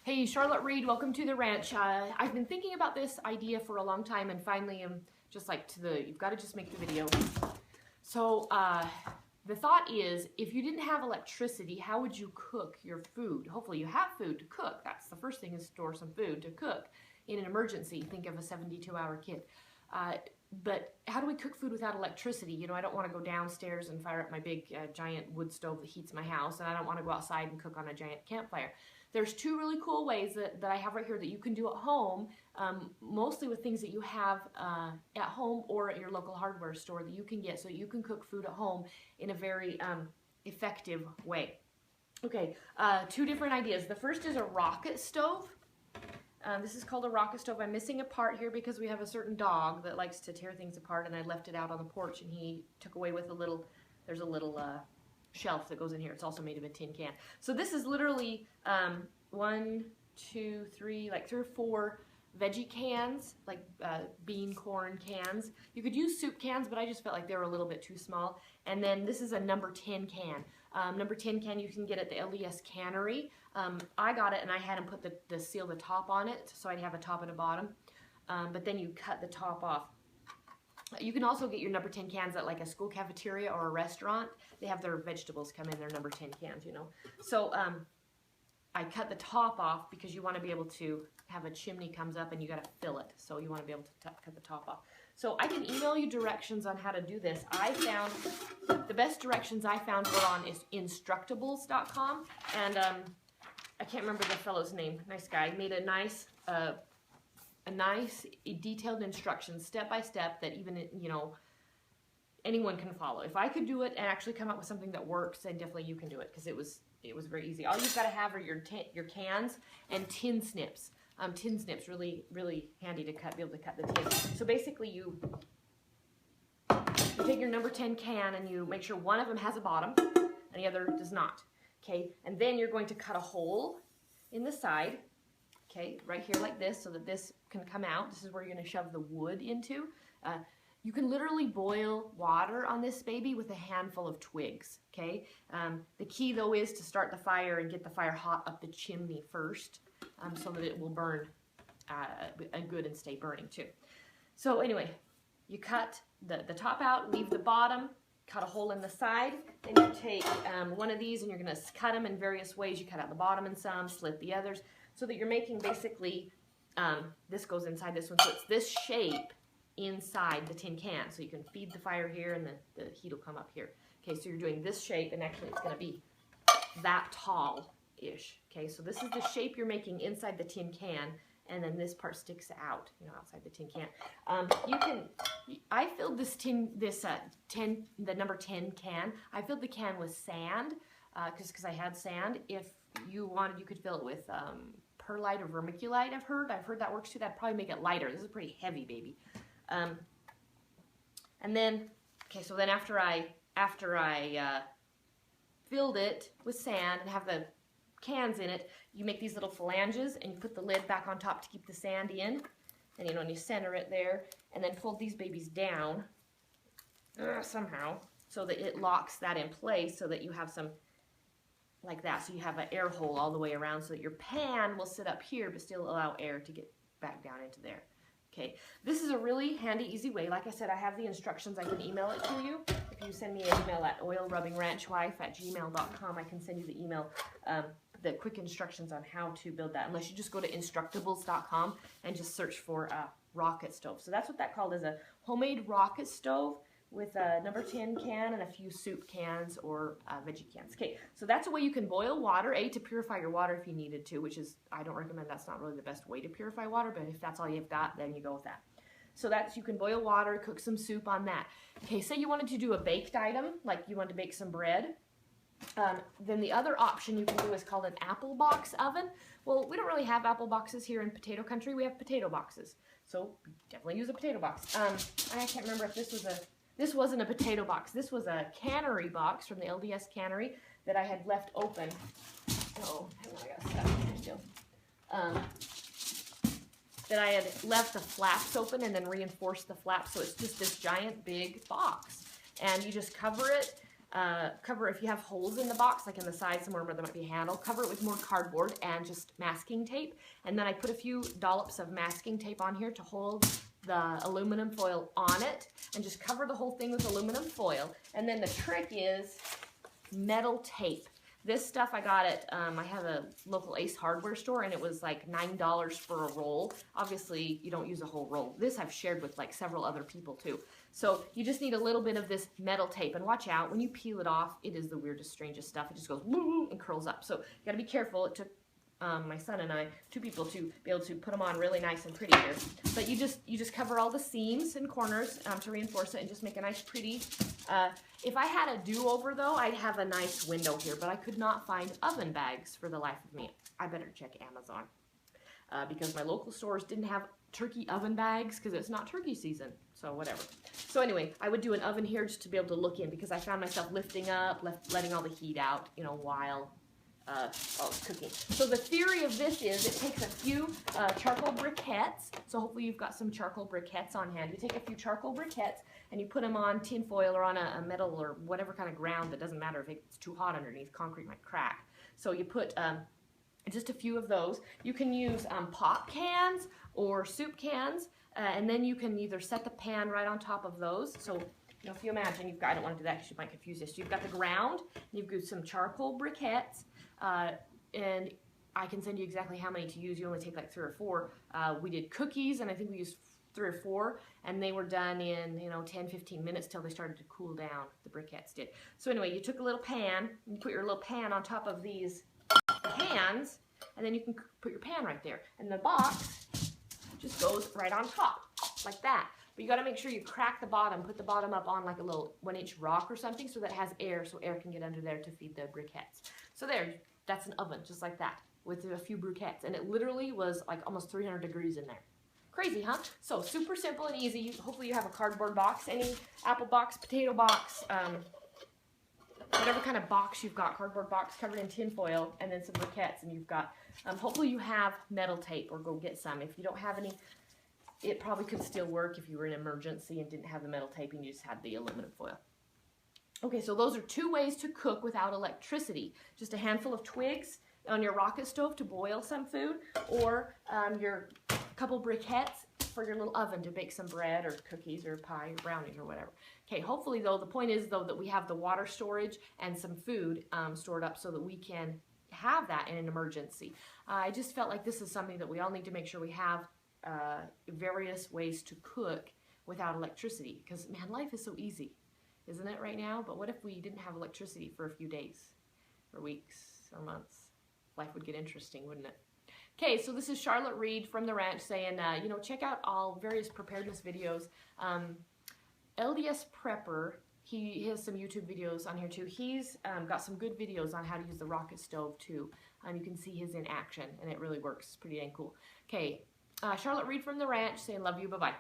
Hey, Charlotte Reed, welcome to the ranch. I've been thinking about this idea for a long time, and finally I'm just like you've got to just make the video. So the thought is, if you didn't have electricity, how would you cook your food? Hopefully you have food to cook. That's the first thing, is store some food to cook in an emergency. Think of a 72-hour kid. But how do we cook food without electricity? You know, I don't want to go downstairs and fire up my big giant wood stove that heats my house, and I don't want to go outside and cook on a giant campfire. There's two really cool ways that I have right here that you can do at home, mostly with things that you have at home or at your local hardware store that you can get, so you can cook food at home in a very effective way. Okay, two different ideas. The first is a rocket stove. This is called a rocket stove. I'm missing a part here because we have a certain dog that likes to tear things apart, and I left it out on the porch, and he took away with there's a little shelf that goes in here. It's also made of a tin can. So this is literally 1, 2, 3, like 3 or 4 veggie cans, like bean, corn cans. You could use soup cans, but I just felt like they were a little bit too small. And then this is a number 10 can. Number 10 can you can get at the LDS cannery. I got it and I had them put the seal the top on it, so I'd have a top and a bottom. But then you cut the top off. You can also get your number 10 cans at like a school cafeteria or a restaurant. They have their vegetables come in their number 10 cans, you know. So I cut the top off because you want to be able to have a chimney comes up and you got to fill it. So you want to be able to cut the top off. So I can email you directions on how to do this. I found the best directions I found were on instructables.com, and I can't remember the fellow's name. Nice guy. Made a nice detailed instructions step by step that even, you know, anyone can follow. If I could do it and actually come up with something that works, then definitely you can do it, because it was very easy. All you've got to have are your cans and tin snips. Tin snips, really handy to be able to cut the tin. So basically you take your number 10 can and you make sure one of them has a bottom and the other does not. Okay, and then you're going to cut a hole in the side. Okay, right here like this, so that this can come out. This is where you're going to shove the wood into. You can literally boil water on this baby with a handful of twigs. Okay, the key though is to start the fire and get the fire hot up the chimney first, so that it will burn good and stay burning too. So anyway, you cut the top out, leave the bottom, cut a hole in the side. Then you take one of these and you're going to cut them in various ways. You cut out the bottom in some, slit the others, so that you're making basically, this goes inside this one, so it's this shape inside the tin can. So you can feed the fire here and the heat will come up here. Okay, so you're doing this shape, and actually it's going to be that tall-ish. Okay, so this is the shape you're making inside the tin can, and then this part sticks out, you know, outside the tin can. I filled the number 10 can. I filled the can with sand, because I had sand. If you wanted, you could fill it with perlite or vermiculite. I've heard that works too. That'd probably make it lighter. This is a pretty heavy baby. And then, okay, so then after I filled it with sand and have the cans in it, you make these little phalanges and you put the lid back on top to keep the sand in, and you know, and you center it there, and then fold these babies down somehow so that it locks that in place, so that you have some like that, so you have an air hole all the way around, so that your pan will sit up here but still allow air to get back down into there. Okay, this is a really handy, easy way. Like I said, I have the instructions. I can email it to you. If you send me an email at oilrubbingranchwife@gmail.com, I can send you the email, the quick instructions on how to build that, unless you just go to instructables.com and just search for rocket stove. So that's what that called, is a homemade rocket stove with a number 10 can and a few soup cans or veggie cans. Okay, so that's a way you can boil water, to purify your water if you needed to, which is, I don't recommend, that's not really the best way to purify water, but if that's all you've got, then you go with that. So that's, you can boil water, cook some soup on that. Okay, say you wanted to do a baked item, like you wanted to bake some bread. Then the other option you can do is called an apple box oven. Well, we don't really have apple boxes here in potato country. We have potato boxes, so definitely use a potato box. I can't remember if this wasn't a potato box. This was a cannery box from the LDS cannery that I had left open. Oh, hang on, I got stuff here still. That I had left the flaps open and then reinforced the flaps, so it's just this giant big box. And you just cover it cover, if you have holes in the box, like in the side somewhere where there might be a handle, cover it with more cardboard and just masking tape. And then I put a few dollops of masking tape on here to hold the aluminum foil on it, and just cover the whole thing with aluminum foil. And then the trick is metal tape. This stuff I got at, I have a local Ace hardware store, and it was like $9 for a roll. Obviously, you don't use a whole roll. This I've shared with like several other people too. So you just need a little bit of this metal tape, and watch out, when you peel it off, it is the weirdest, strangest stuff. It just goes woo and curls up. So you gotta be careful. It took my son and I, 2 people, to be able to put them on really nice and pretty here. But you just cover all the seams and corners to reinforce it and just make a nice pretty. If I had a do-over though, I'd have a nice window here, but I could not find oven bags for the life of me. I better check Amazon because my local stores didn't have turkey oven bags because it's not turkey season, so whatever. So anyway, I would do an oven here just to be able to look in, because I found myself lifting up, letting all the heat out, you know, while it's cooking. So the theory of this is it takes a few charcoal briquettes. So hopefully you've got some charcoal briquettes on hand. You take a few charcoal briquettes and you put them on tin foil or on a metal or whatever kind of ground. That doesn't matter if it's too hot underneath. Concrete might crack. So you put just a few of those. You can use pop cans or soup cans, and then you can either set the pan right on top of those. So you know, if you imagine you've got, I don't want to do that because you might confuse this. So you've got the ground, you've got some charcoal briquettes, and I can send you exactly how many to use. You only take like 3 or 4. We did cookies, and I think we used 3 or 4, and they were done in, you know, 10-15 minutes till they started to cool down. The briquettes did. So anyway, you took a little pan, and you put your little pan on top of these pans, and then you can put your pan right there, and the box just goes right on top like that. But you got to make sure you crack the bottom, put the bottom up on like a little 1-inch rock or something so that it has air, so air can get under there to feed the briquettes. So there, that's an oven just like that with a few briquettes, and it literally was like almost 300 degrees in there. Crazy, huh? So super simple and easy. Hopefully you have a cardboard box, any apple box, potato box, whatever kind of box you've got, cardboard box covered in tin foil, and then some briquettes, and you've got, hopefully you have metal tape, or go get some. If you don't have any, it probably could still work if you were in an emergency and didn't have the metal tape and you just had the aluminum foil. Okay, so those are 2 ways to cook without electricity. Just a handful of twigs on your rocket stove to boil some food, or your couple briquettes for your little oven to bake some bread or cookies or pie or brownies or whatever. Okay, hopefully though, the point is though that we have the water storage and some food stored up so that we can have that in an emergency. I just felt like this is something that we all need to make sure we have various ways to cook without electricity, because man, life is so easy, isn't it, right now? But what if we didn't have electricity for a few days or weeks or months? Life would get interesting, wouldn't it? Okay, so this is Charlotte Reed from the ranch saying, you know, check out all various preparedness videos. LDS Prepper, he has some YouTube videos on here too. He's got some good videos on how to use the rocket stove too. You can see his in action, and it really works. It's pretty dang cool. Okay, Charlotte Reed from the ranch saying love you, bye-bye.